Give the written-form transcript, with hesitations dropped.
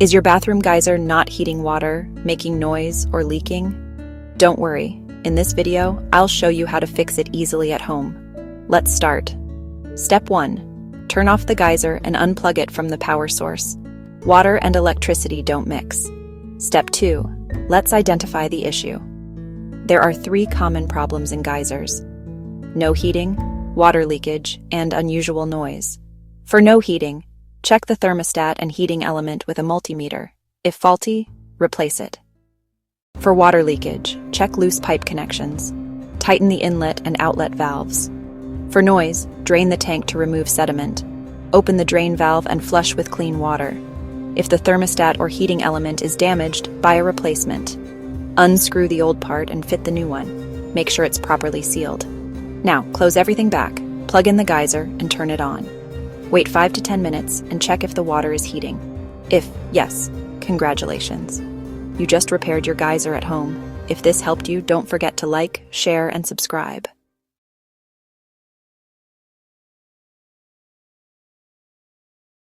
Is your bathroom geyser not heating water, making noise, or leaking? Don't worry. In this video, I'll show you how to fix it easily at home. Let's start. Step 1. Turn off the geyser and unplug it from the power source. Water and electricity don't mix. Step 2. Let's identify the issue. There are 3 common problems in geysers: no heating, water leakage, and unusual noise. For no heating, check the thermostat and heating element with a multimeter. If faulty, replace it. For water leakage, check loose pipe connections. Tighten the inlet and outlet valves. For noise, drain the tank to remove sediment. Open the drain valve and flush with clean water. If the thermostat or heating element is damaged, buy a replacement. Unscrew the old part and fit the new one. Make sure it's properly sealed. Now, close everything back, plug in the geyser, and turn it on. Wait 5 to 10 minutes and check if the water is heating. If yes, congratulations. You just repaired your geyser at home. If this helped you, don't forget to like, share, and subscribe.